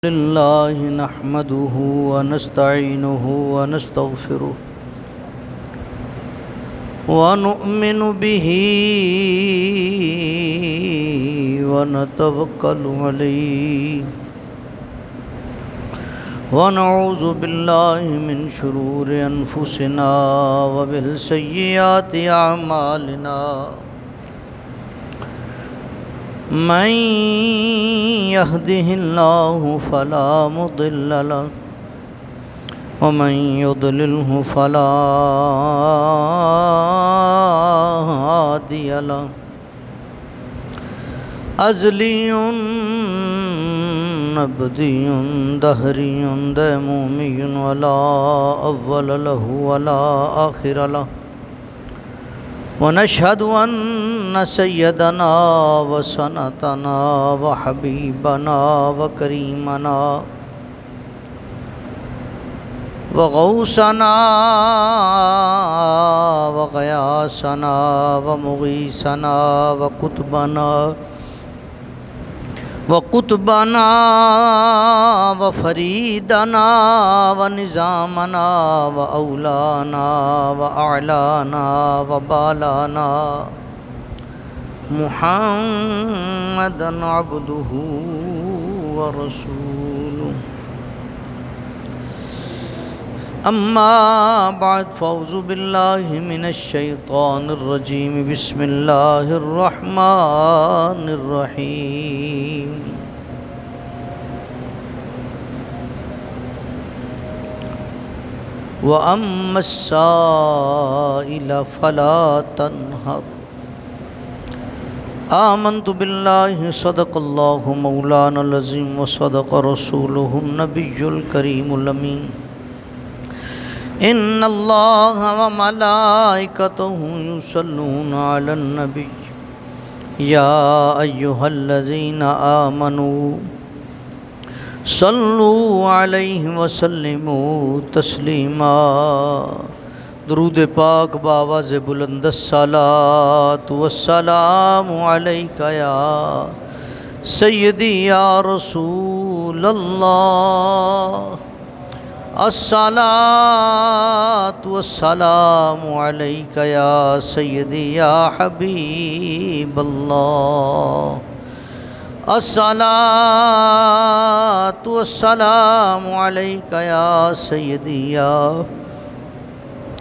لله نحمده ونستعينه ونستغفره ونؤمن به ونتوكل عليه ونعوذ بالله من شرور أنفسنا ومن سيئات أعمالنا من يهده الله فلا مضل له ومن يضلله فلا هادي له أزلي أبدي دهري ديمومي ولا أول له ولا آخر له ونشهد أن سيدنا وسندنا وحبيبنا وكريمنا وغوثنا وغياثنا ومغيثنا وقطبنا وفريدنا ونظامنا وأولانا وأعلانا وبالانا محمدا عبده ورسوله أما بعد فأعوذ بالله من الشيطان الرجيم بسم الله الرحمن الرحيم وأما السائل فلا تنهر آمنت بالله صدق الله مولانا العظيم وصدق رسوله النبي الكريم الأمين إن الله وملائكته يصلون على النبي يا أيها الذين آمنوا صلوا عليه وسلموا تسلیما۔ درود پاک بآواز بلند الصلاۃ والسلام علیک یا سیدی یا رسول اللہ، الصلاۃ والسلام علیک یا سیدی یا حبیب اللہ، الصلاۃ والسلام علیک یا سیدی یا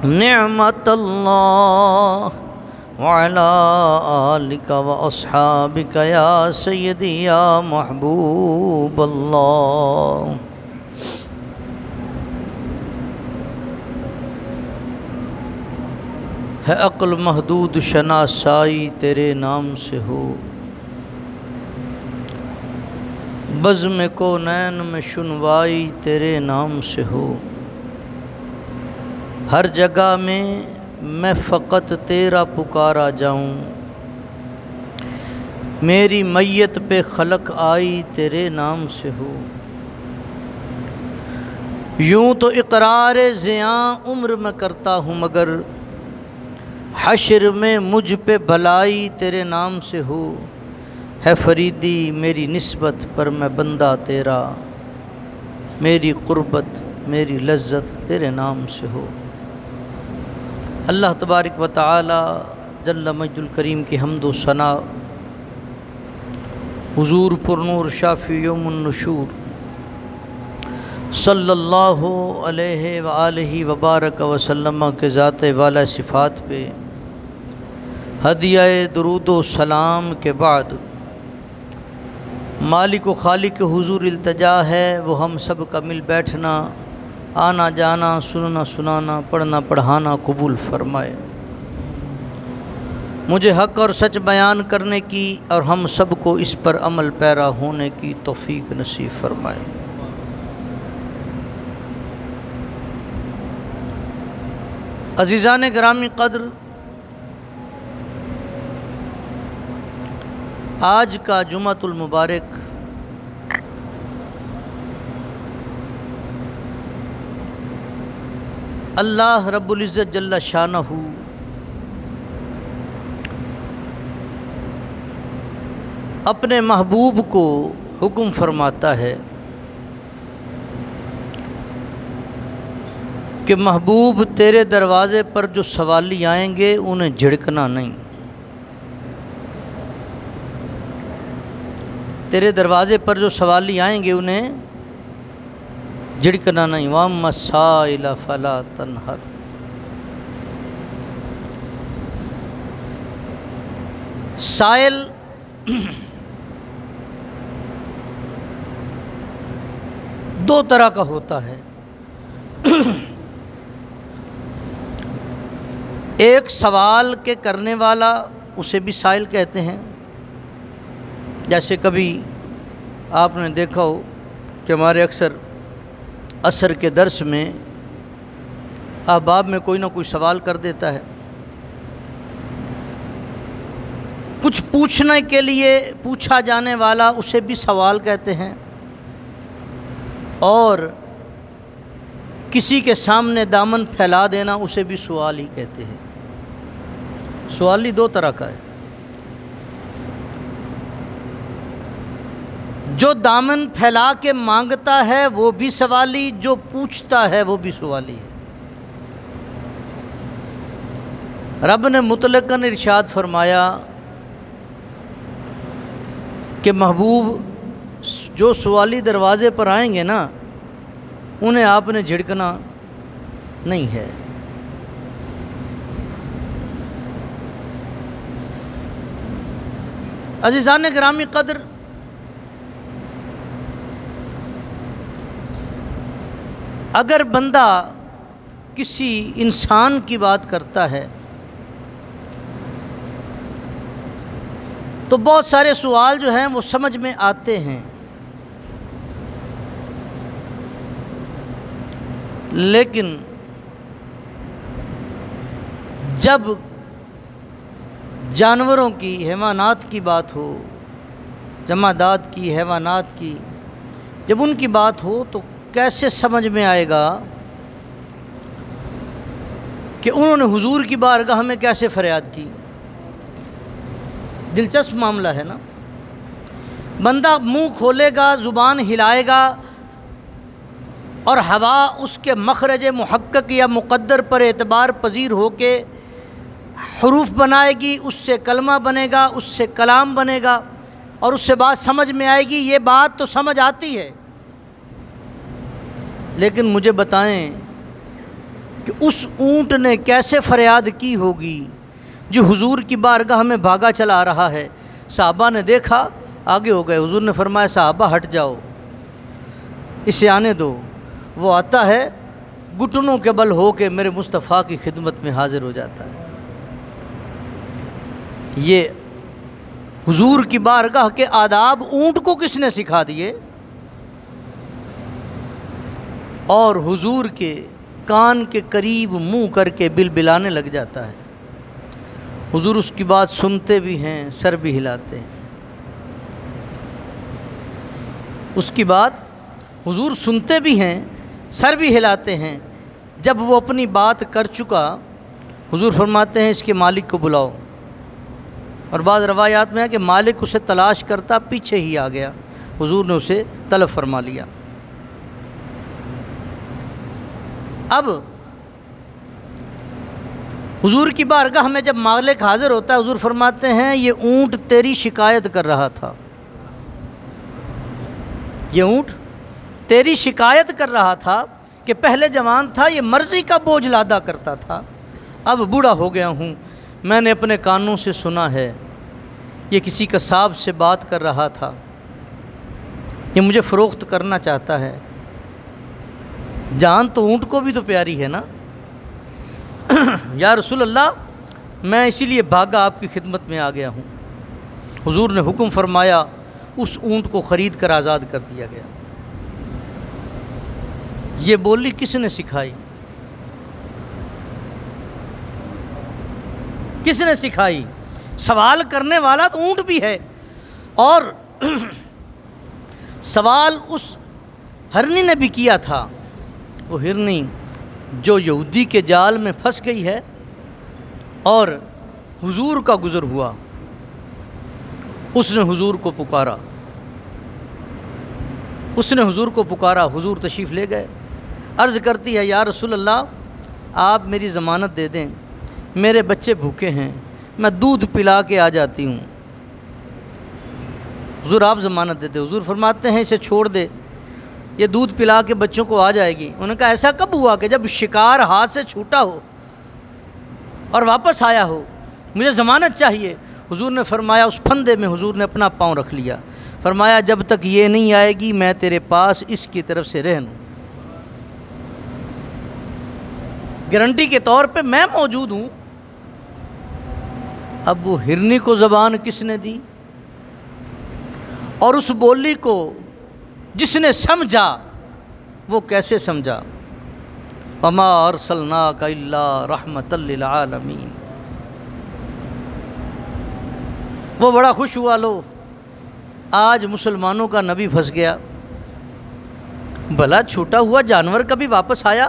نعمت اللہ وعلی آلک واصحابک یا سیدی یا محبوب اللہ۔ ہے عقل محدود شناسائی تیرے نام سے ہو، بزم کونین میں شنوائی تیرے نام سے ہو، ہر جگہ میں فقط تیرا پکارا جاؤں، میری میت پہ خلق آئی تیرے نام سے ہو، یوں تو اقرار زیاں عمر میں کرتا ہوں مگر حشر میں مجھ پہ بھلائی تیرے نام سے ہو، ہے فریدی میری نسبت پر میں بندہ تیرا، میری قربت میری لذت تیرے نام سے ہو۔ اللہ تبارک و تعالی جل مجد الکریم کی حمد و ثنا، حضور پر نور شافی یوم النشور صلی اللہ علیہ وآلہ وبارک وسلم کے ذات والا صفات پہ ہدیہ درود و سلام کے بعد مالک و خالق کے حضور التجا ہے وہ ہم سب کا مل بیٹھنا، آنا جانا، سننا سنانا، پڑھنا پڑھانا قبول فرمائے، مجھے حق اور سچ بیان کرنے کی اور ہم سب کو اس پر عمل پیرا ہونے کی توفیق نصیب فرمائے۔ عزیزان گرامی قدر، آج کا جمعۃ المبارک اللہ رب العزت جل شانہ اپنے محبوب کو حکم فرماتا ہے کہ محبوب تیرے دروازے پر جو سوالی آئیں گے انہیں جھڑکنا نہیں، تیرے دروازے پر جو سوالی آئیں گے انہیں جھڑکنا نہیں۔ وَأَمَّا السَّائِلَ فَلَا تَنْهَرْ، سائل دو طرح کا ہوتا ہے، ایک سوال کے کرنے والا اسے بھی سائل کہتے ہیں۔ جیسے کبھی آپ نے دیکھا ہو کہ ہمارے اکثر عصر کے درس میں احباب میں کوئی نہ کوئی سوال کر دیتا ہے، کچھ پوچھنے کے لیے پوچھا جانے والا اسے بھی سوال کہتے ہیں، اور کسی کے سامنے دامن پھیلا دینا اسے بھی سوال ہی کہتے ہیں۔ سوالی دو طرح کا ہے، جو دامن پھیلا کے مانگتا ہے وہ بھی سوالی، جو پوچھتا ہے وہ بھی سوالی ہے۔ رب نے مطلقاً ارشاد فرمایا کہ محبوب جو سوالی دروازے پر آئیں گے نا انہیں آپ نے جھڑکنا نہیں ہے۔ عزیزان گرامی قدر، اگر بندہ کسی انسان کی بات کرتا ہے تو بہت سارے سوال جو ہیں وہ سمجھ میں آتے ہیں، لیکن جب جانوروں کی، حیوانات کی بات ہو، جمادات کی، حیوانات کی، جب ان کی بات ہو تو کیسے سمجھ میں آئے گا کہ انہوں نے حضور کی بارگاہ میں کیسے فریاد کی؟ دلچسپ معاملہ ہے نا۔ بندہ منہ کھولے گا، زبان ہلائے گا، اور ہوا اس کے مخرج محقق یا مقدر پر اعتبار پذیر ہو کے حروف بنائے گی، اس سے کلمہ بنے گا، اس سے کلام بنے گا، اور اس سے بات سمجھ میں آئے گی۔ یہ بات تو سمجھ آتی ہے، لیکن مجھے بتائیں کہ اس اونٹ نے کیسے فریاد کی ہوگی جو حضور کی بارگاہ میں بھاگا چلا آ رہا ہے؟ صحابہ نے دیکھا، آگے ہو گئے۔ حضور نے فرمایا صحابہ ہٹ جاؤ، اسے آنے دو، وہ آتا ہے گھٹنوں کے بل ہو کے میرے مصطفیٰ کی خدمت میں حاضر ہو جاتا ہے۔ یہ حضور کی بارگاہ کے آداب اونٹ کو کس نے سکھا دیے؟ اور حضور کے کان کے قریب منہ کر کے بلبلانے لگ جاتا ہے۔ حضور اس کی بات سنتے بھی ہیں، سر بھی ہلاتے ہیں۔ اس کی بات حضور سنتے بھی ہیں، سر بھی ہلاتے ہیں۔ جب وہ اپنی بات کر چکا، حضور فرماتے ہیں اس کے مالک کو بلاؤ، اور بعض روایات میں ہے کہ مالک اسے تلاش کرتا پیچھے ہی آ گیا، حضور نے اسے طلب فرما لیا۔ اب حضور کی بارگاہ میں جب مالک حاضر ہوتا ہے، حضور فرماتے ہیں یہ اونٹ تیری شکایت کر رہا تھا، یہ اونٹ تیری شکایت کر رہا تھا کہ پہلے جوان تھا، یہ مرضی کا بوجھ لادا کرتا تھا، اب بوڑھا ہو گیا ہوں، میں نے اپنے کانوں سے سنا ہے یہ کسی قصاب سے بات کر رہا تھا، یہ مجھے فروخت کرنا چاہتا ہے۔ جان تو اونٹ کو بھی تو پیاری ہے نا۔ یا رسول اللہ، میں اسی لیے بھاگا آپ کی خدمت میں آ گیا ہوں۔ حضور نے حکم فرمایا، اس اونٹ کو خرید کر آزاد کر دیا گیا۔ یہ بولی کس نے سکھائی؟ کس نے سکھائی؟ سوال کرنے والا تو اونٹ بھی ہے، اور سوال اس ہرنی نے بھی کیا تھا، وہ ہرنی جو یہودی کے جال میں پھنس گئی ہے اور حضور کا گزر ہوا، اس نے حضور کو پکارا، اس نے حضور کو پکارا، حضور تشریف لے گئے۔ عرض کرتی ہے یا رسول اللہ آپ میری ضمانت دے دیں، میرے بچے بھوکے ہیں، میں دودھ پلا کے آ جاتی ہوں۔ حضور آپ ضمانت دیتے، حضور فرماتے ہیں اسے چھوڑ دے، یہ دودھ پلا کے بچوں کو آ جائے گی۔ انہوں نے کہا ایسا کب ہوا کہ جب شکار ہاتھ سے چھوٹا ہو اور واپس آیا ہو، مجھے ضمانت چاہیے۔ حضور نے فرمایا، اس پھندے میں حضور نے اپنا پاؤں رکھ لیا، فرمایا جب تک یہ نہیں آئے گی میں تیرے پاس اس کی طرف سے رہنوں، گارنٹی کے طور پہ میں موجود ہوں۔ اب وہ ہرنی کو زبان کس نے دی، اور اس بولی کو جس نے سمجھا وہ کیسے سمجھا؟ وما ارسلناک الا رحمۃ للعالمین۔ وہ بڑا خوش ہوا، لو آج مسلمانوں کا نبی پھنس گیا، بھلا چھوٹا ہوا جانور کبھی واپس آیا؟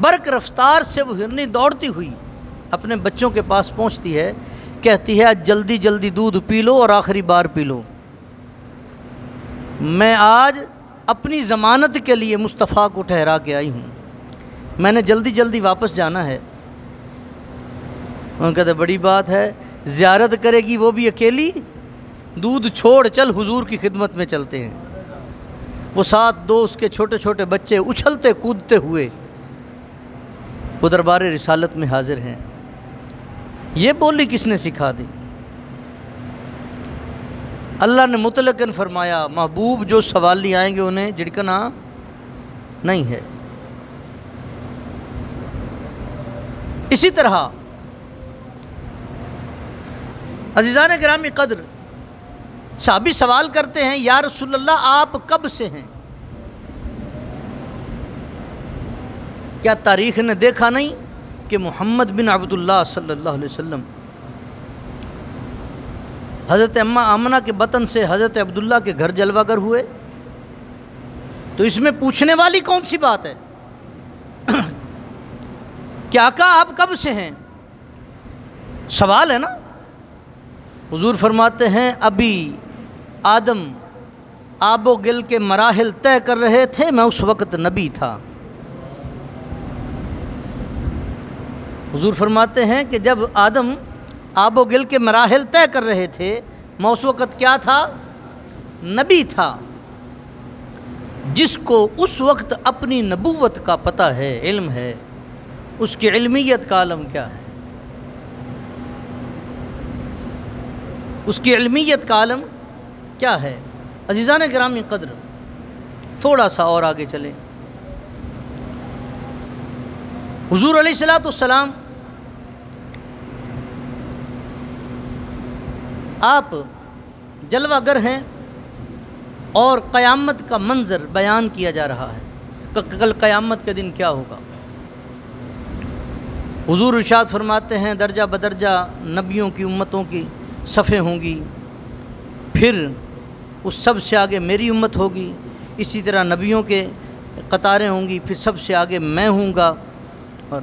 برق رفتار سے وہ ہرنی دوڑتی ہوئی اپنے بچوں کے پاس پہنچتی ہے، کہتی ہے جلدی جلدی دودھ پی لو اور آخری بار پی لو، میں آج اپنی ضمانت کے لیے مصطفیٰ کو ٹھہرا کے آئی ہوں، میں نے جلدی جلدی واپس جانا ہے۔ انہوں نے کہتے بڑی بات ہے، زیارت کرے گی وہ بھی اکیلی، دودھ چھوڑ چل حضور کی خدمت میں چلتے ہیں۔ وہ ساتھ دو اس کے چھوٹے چھوٹے بچے اچھلتے کودتے ہوئے وہ دربار رسالت میں حاضر ہیں۔ یہ بولی کس نے سکھا دی؟ اللہ نے مطلقاً فرمایا محبوب جو سوالی آئیں گے انہیں جھڑکنا نہیں ہے۔ اسی طرح عزیزان گرامی قدر، صحابی سوال کرتے ہیں یا رسول اللہ آپ کب سے ہیں؟ کیا تاریخ نے دیکھا نہیں کہ محمد بن عبداللہ صلی اللہ علیہ وسلم حضرت اماں آمنہ کے بطن سے حضرت عبداللہ کے گھر جلوہ گر ہوئے؟ تو اس میں پوچھنے والی کون سی بات ہے؟ کیا کہا آپ کب سے ہیں؟ سوال ہے نا۔ حضور فرماتے ہیں ابھی آدم آب و گل کے مراحل طے کر رہے تھے، میں اس وقت نبی تھا۔ حضور فرماتے ہیں کہ جب آدم آب و گل کے مراحل طے کر رہے تھے، میں اس وقت کیا تھا؟ نبی تھا۔ جس کو اس وقت اپنی نبوت کا پتہ ہے، علم ہے، اس کی علمیت کا عالم کیا ہے؟ اس کی علمیت کا عالم کیا ہے؟ عزیزان گرامی قدر، تھوڑا سا اور آگے چلیں۔ حضور علیہ السلام آپ جلوہ گر ہیں اور قیامت کا منظر بیان کیا جا رہا ہے کہ کل قیامت کے دن کیا ہوگا۔ حضور ارشاد فرماتے ہیں درجہ بدرجہ نبیوں کی امتوں کی صفیں ہوں گی، پھر اس سب سے آگے میری امت ہوگی، اسی طرح نبیوں کے قطاریں ہوں گی، پھر سب سے آگے میں ہوں گا، اور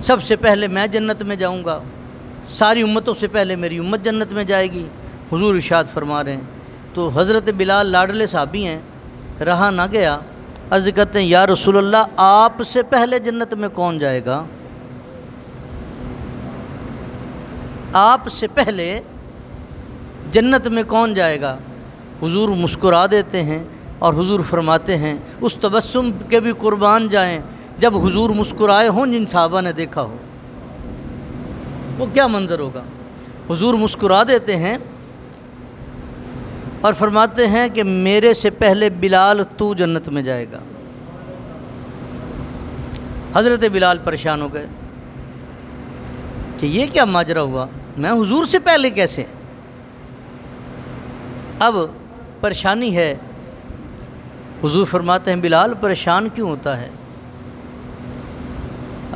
سب سے پہلے میں جنت میں جاؤں گا، ساری امتوں سے پہلے میری امت جنت میں جائے گی۔ حضور ارشاد فرما رہے ہیں۔ تو حضرت بلال لاڈلے صحابی ہیں، رہا نہ گیا، عرض کرتے ہیں یا رسول اللہ آپ سے پہلے جنت میں کون جائے گا؟ آپ سے پہلے جنت میں کون جائے گا؟ حضور مسکرا دیتے ہیں اور حضور فرماتے ہیں اس تبسم کے بھی قربان جائیں جب حضور مسکرائے ہوں جن صحابہ نے دیکھا ہو، وہ کیا منظر ہوگا؟ حضور مسکرا دیتے ہیں اور فرماتے ہیں کہ میرے سے پہلے بلال تو جنت میں جائے گا۔ حضرت بلال پریشان ہو گئے کہ یہ کیا ماجرا ہوا، میں حضور سے پہلے کیسے؟ اب پریشانی ہے۔ حضور فرماتے ہیں بلال پریشان کیوں ہوتا ہے؟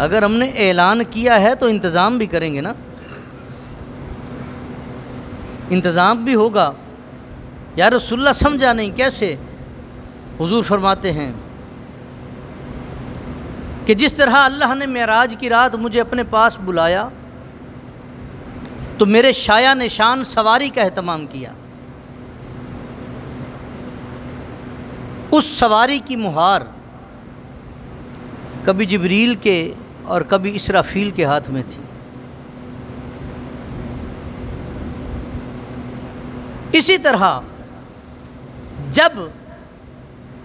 اگر ہم نے اعلان کیا ہے تو انتظام بھی کریں گے نا، انتظام بھی ہوگا۔ یا رسول اللہ سمجھا نہیں کیسے؟ حضور فرماتے ہیں کہ جس طرح اللہ نے معراج کی رات مجھے اپنے پاس بلایا تو میرے شایع نشان سواری کا اہتمام کیا، اس سواری کی مہار کبھی جبریل کے اور کبھی اسرافیل کے ہاتھ میں تھی۔ اسی طرح جب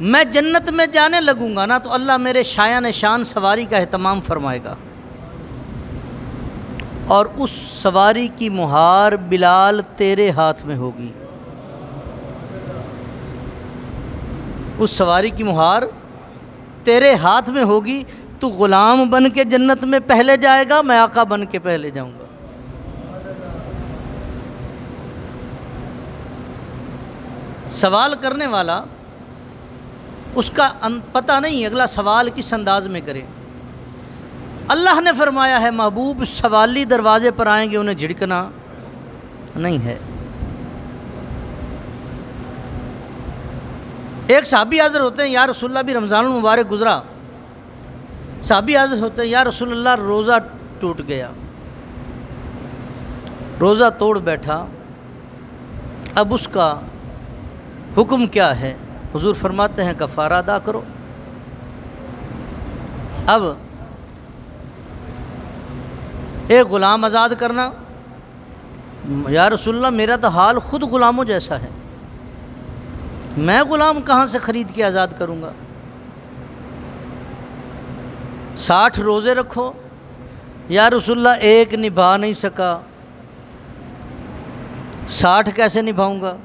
میں جنت میں جانے لگوں گا نا تو اللہ میرے شایان شان سواری کا اہتمام فرمائے گا، اور اس سواری کی مہار بلال تیرے ہاتھ میں ہوگی۔ اس سواری کی مہار تیرے ہاتھ میں ہوگی، تو غلام بن کے جنت میں پہلے جائے گا، میں آقا بن کے پہلے جاؤں گا۔ سوال کرنے والا اس کا پتہ نہیں اگلا سوال کس انداز میں کرے۔ اللہ نے فرمایا ہے محبوب سوالی دروازے پر آئیں گے انہیں جھڑکنا نہیں ہے۔ ایک صحابی حاضر ہوتے ہیں، یا رسول اللہ بھی رمضان المبارک گزرا، صحابی حاضر ہوتے ہیں، یا رسول اللہ روزہ ٹوٹ گیا، روزہ توڑ بیٹھا، اب اس کا حکم کیا ہے؟ حضور فرماتے ہیں کفارہ ادا کرو۔ اب ایک غلام آزاد کرنا، یا رسول اللہ میرا تو حال خود غلاموں جیسا ہے، میں غلام کہاں سے خرید کے آزاد کروں گا؟ 60 روزے رکھو، یا رسول اللہ ایک نبھا نہیں سکا، 60 کیسے نبھاؤں گا؟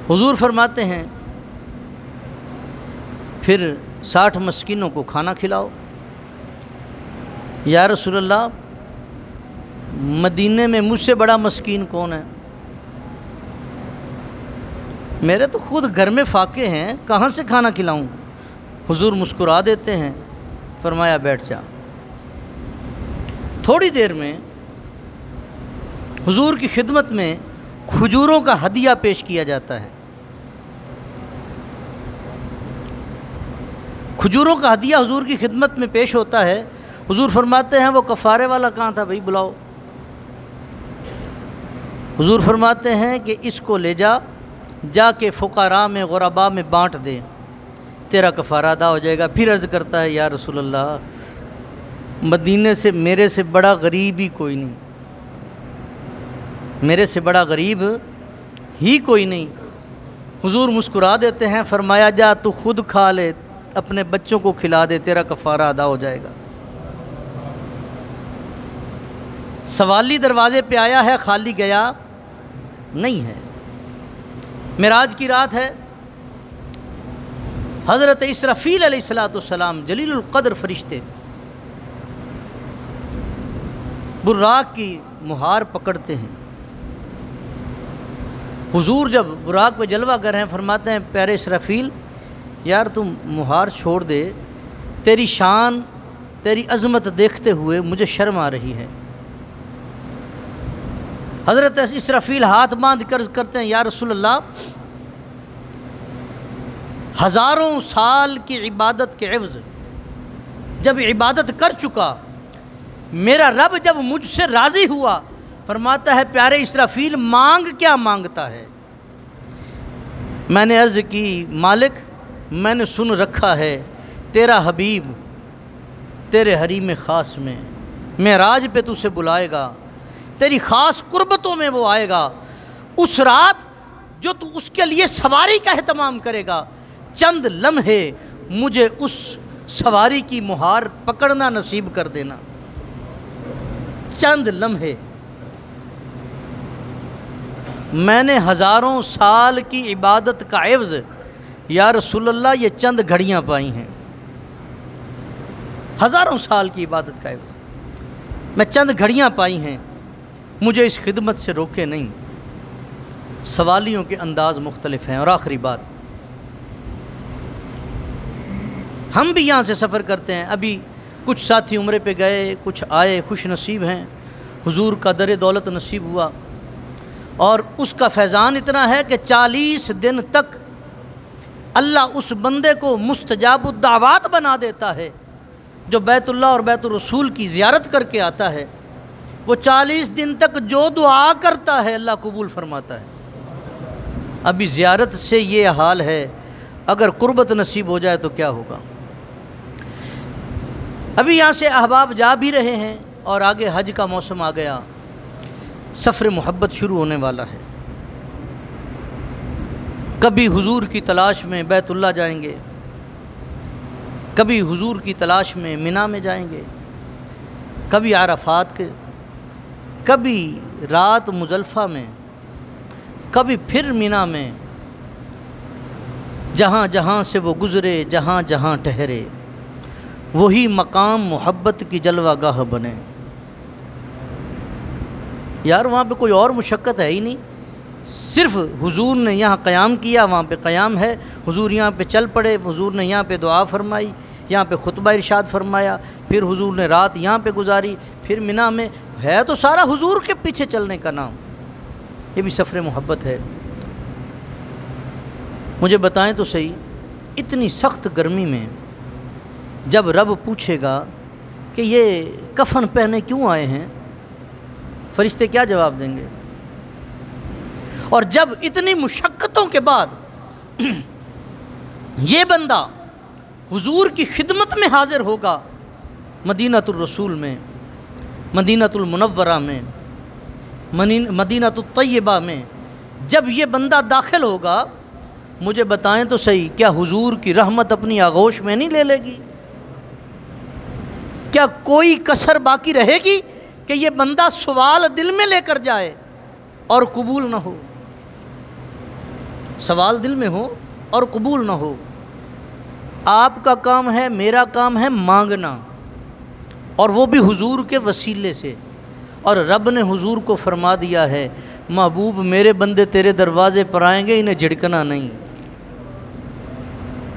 حضور فرماتے ہیں پھر 60 مسکینوں کو کھانا کھلاؤ۔ یا رسول اللہ مدینے میں مجھ سے بڑا مسکین کون ہے؟ میرے تو خود گھر میں فاقے ہیں، کہاں سے کھانا کھلاؤں؟ حضور مسکرا دیتے ہیں، فرمایا بیٹھ جا۔ تھوڑی دیر میں حضور کی خدمت میں کھجوروں کا ہدیہ پیش کیا جاتا ہے۔ کھجوروں کا ہدیہ حضور کی خدمت میں پیش ہوتا ہے۔ حضور فرماتے ہیں وہ کفارے والا کہاں تھا بھائی، بلاؤ۔ حضور فرماتے ہیں کہ اس کو لے جا کے فقراء میں غرباء میں بانٹ دے، تیرا کفارہ ادا ہو جائے گا۔ پھر عرض کرتا ہے یا رسول اللہ مدینے سے میرے سے بڑا غریب ہی کوئی نہیں، میرے سے بڑا غریب ہی کوئی نہیں۔ حضور مسکرا دیتے ہیں، فرمایا جا تو خود کھا لے، اپنے بچوں کو کھلا دے، تیرا کفارہ ادا ہو جائے گا۔ سوالی دروازے پہ آیا ہے، خالی گیا نہیں ہے۔ معراج کی رات ہے، حضرت اسرافیل علیہ السلام جلیل القدر فرشتے براق کی مہار پکڑتے ہیں۔ حضور جب براق پہ جلوہ کر رہے ہیں، فرماتے ہیں پیارے اسرافیل یار تم مہار چھوڑ دے، تیری شان تیری عظمت دیکھتے ہوئے مجھے شرم آ رہی ہے۔ حضرت اسرافیل ہاتھ باندھ کر کرتے ہیں یا رسول اللہ ہزاروں سال کی عبادت کے عوض جب عبادت کر چکا، میرا رب جب مجھ سے راضی ہوا، فرماتا ہے پیارے اسرافیل مانگ کیا مانگتا ہے؟ میں نے عرض کی مالک میں نے سن رکھا ہے تیرا حبیب تیرے حریم خاص میں معراج پہ تو اسے بلائے گا، تیری خاص قربتوں میں وہ آئے گا، اس رات جو تو اس کے لیے سواری کا اہتمام کرے گا، چند لمحے مجھے اس سواری کی مہار پکڑنا نصیب کر دینا، چند لمحے۔ میں نے ہزاروں سال کی عبادت کا عوض یا رسول اللہ یہ چند گھڑیاں پائی ہیں، ہزاروں سال کی عبادت کا عوض میں چند گھڑیاں پائی ہیں، مجھے اس خدمت سے روکے نہیں۔ سوالیوں کے انداز مختلف ہیں۔ اور آخری بات، ہم بھی یہاں سے سفر کرتے ہیں، ابھی کچھ ساتھی عمرے پہ گئے، کچھ آئے، خوش نصیب ہیں، حضور کا در دولت نصیب ہوا، اور اس کا فیضان اتنا ہے کہ 40 دن تک اللہ اس بندے کو مستجاب الدعوات بنا دیتا ہے جو بیت اللہ اور بیت الرسول کی زیارت کر کے آتا ہے۔ وہ 40 دن تک جو دعا کرتا ہے اللہ قبول فرماتا ہے۔ ابھی زیارت سے یہ حال ہے، اگر قربت نصیب ہو جائے تو کیا ہوگا۔ ابھی یہاں سے احباب جا بھی رہے ہیں اور آگے حج کا موسم آ گیا، سفر محبت شروع ہونے والا ہے۔ کبھی حضور کی تلاش میں بیت اللہ جائیں گے، کبھی حضور کی تلاش میں منا میں جائیں گے، کبھی عرفات کے، کبھی رات مزدلفہ میں، کبھی پھر منا میں، جہاں جہاں سے وہ گزرے، جہاں جہاں ٹھہرے، وہی مقام محبت کی جلوہ گاہ بنے۔ یار وہاں پہ کوئی اور مشقت ہے ہی نہیں، صرف حضور نے یہاں قیام کیا، وہاں پہ قیام ہے، حضور یہاں پہ چل پڑے، حضور نے یہاں پہ دعا فرمائی، یہاں پہ خطبہ ارشاد فرمایا، پھر حضور نے رات یہاں پہ گزاری، پھر منا میں، ہے تو سارا حضور کے پیچھے چلنے کا نام۔ یہ بھی سفر محبت ہے۔ مجھے بتائیں تو صحیح، اتنی سخت گرمی میں جب رب پوچھے گا کہ یہ کفن پہنے کیوں آئے ہیں، فرشتے کیا جواب دیں گے؟ اور جب اتنی مشقتوں کے بعد یہ بندہ حضور کی خدمت میں حاضر ہوگا، مدینہ الرسول میں، مدینہ المنورہ میں، مدینہ الطیبہ میں، جب یہ بندہ داخل ہوگا، مجھے بتائیں تو صحیح، کیا حضور کی رحمت اپنی آغوش میں نہیں لے لے گی؟ کیا کوئی کسر باقی رہے گی کہ یہ بندہ سوال دل میں لے کر جائے اور قبول نہ ہو؟ سوال دل میں ہو اور قبول نہ ہو۔ آپ کا کام ہے، میرا کام ہے مانگنا، اور وہ بھی حضور کے وسیلے سے۔ اور رب نے حضور کو فرما دیا ہے، محبوب میرے بندے تیرے دروازے پر آئیں گے، انہیں جھڑکنا نہیں۔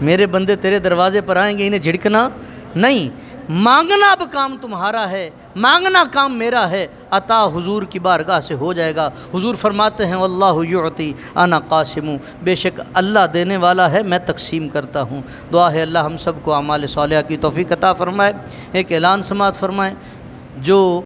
میرے بندے تیرے دروازے پر آئیں گے، انہیں جھڑکنا نہیں۔ مانگنا اب کام تمہارا ہے، مانگنا کام میرا ہے، عطا حضور کی بارگاہ سے ہو جائے گا۔ حضور فرماتے ہیں واللہ یعطی انا قاسم، بے شک اللہ دینے والا ہے، میں تقسیم کرتا ہوں۔ دعا ہے اللہ ہم سب کو اعمال صالحہ کی توفیق عطا فرمائے۔ ایک اعلان سماعت فرمائیں، جو